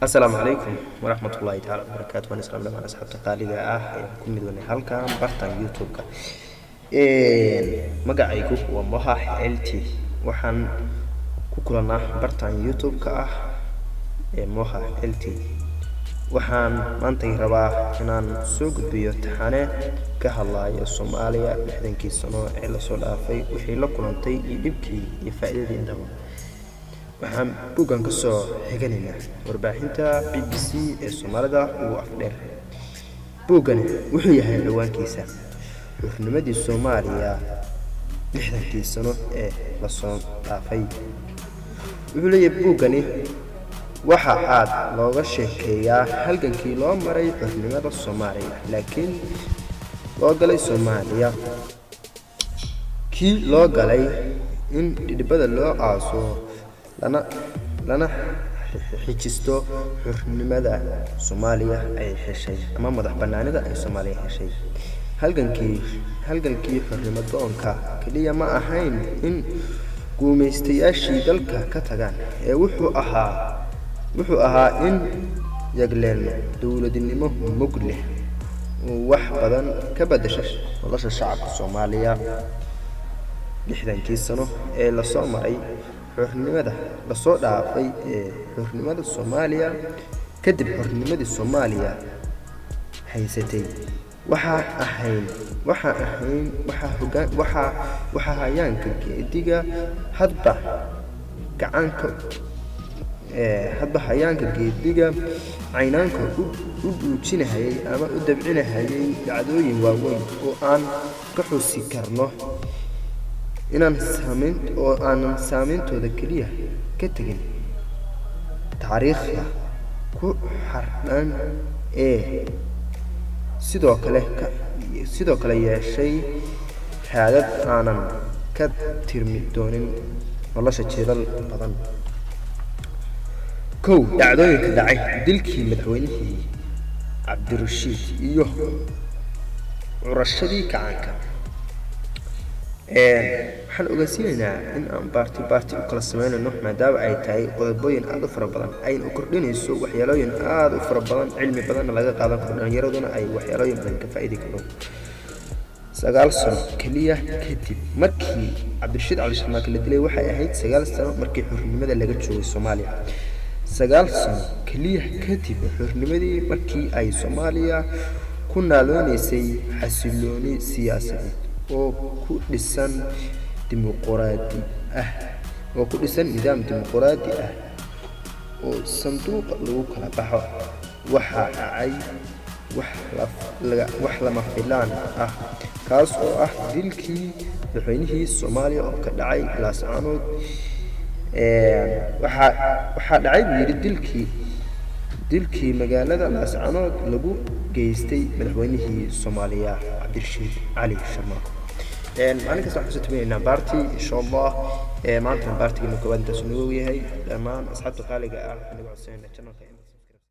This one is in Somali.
السلام عليكم ورحمة الله تعالى وبركاته. وأنا سلام لما أصحاب تقاليد كل مدن هالكا برتان يوتيوب مقعيكو ومها حيلتي وحن كلنا برتان يوتيوب مها حيلتي وحن منطقة ربا إنان سوق بيوتحانة كهالله الصومالية لحدن كي الصنوع إلا صلافي وحي لكلنتي يبكي يفائدة دوا waxaan buugan ka soo xiganayna warbaahinta BBC ee Soomaalida oo afdheer. Buugan wuxuu yahay dhawaankiisa xurnimadii Soomaaliya 60 sano ee la soo dhaafay. Wuxuu leeyahay buugani waxa aad looga sheekeeyaa halgankii loo maray xurnimada Soomaaliya, laakiin loo galay Soomaaliya kii loo galay in dhibada loo aaso lana xijisto xurnimada Soomaaliya ay heshay ama madax banaanida ay Soomaaliya heshay. halgankii xurnimadoonka kaliya ma ahayn in guumeystayaashii dalka ka tagaan ee wuxuu ahaa in yagleelno dawladnimo mug leh oo wax badan ka bedesha nolosha shacabka Soomaaliya 60 sano ee la soo maray xurnimada la soo dhaafay ee xurnimada Soomaaliya. kadib xurnimadii Soomaaliya haysatay waxa hayaanka geediga hadba hayaanka geediga caynaanka u duujinayay ama u dabcinayay dhacdooyin waaweyn oo aan ka xusi karno inaan saameyntooda kaliya ka tagin taariikhda ku xardhan ee sidoo kale yeeshay raadad aanan ka tirmi doonin nolosha jiilal badan. dhacdooyinka dhacay dilkii madaxweynihii Cabdirashiid iyo curashadii kacaanka. waxaan ogaansiinaynaa in aan baarti u kala sameynayno maadaama ay tahay qodobooyin aad u fara badan ayna u kordhinayso waxyaalooyin aad u fara badan cilmi badanna laga qaadan karo dhalinyaraduna ay waxyaalooyin badan ka faa'iidi karaan. 9 sano kaliya kadib markii Cabdirashiid Cali Sharmaake la dilay waxay ahayd 9 sano markii xurnimada laga joogay Soomaaliya. 9 sano kaliya kadib xurnimadii markii ay Soomaaliya ku naaloonaysay xasilooni siyaasadeed oo ku dhisan nidaam dimuqraadi ah oo sanduuqa lagu kala baxo. waxa dhacay wax lama filaan ah kaas oo ah dilkii madaxweynihii Soomaaliya oo ka dhacay Laascaanood. waxa dhacay dilkii magaalada Laascaanood lagu geystay madaxweynihii Soomaaliya Cabdirashiid Cali Sharmaake. maalin kasta waxaan sameeynaa baarti insha Allah. maanta baartiga koowaad intaas noo yahay dhammaan asxaabta qaaliga ah aniga Xuseen channelka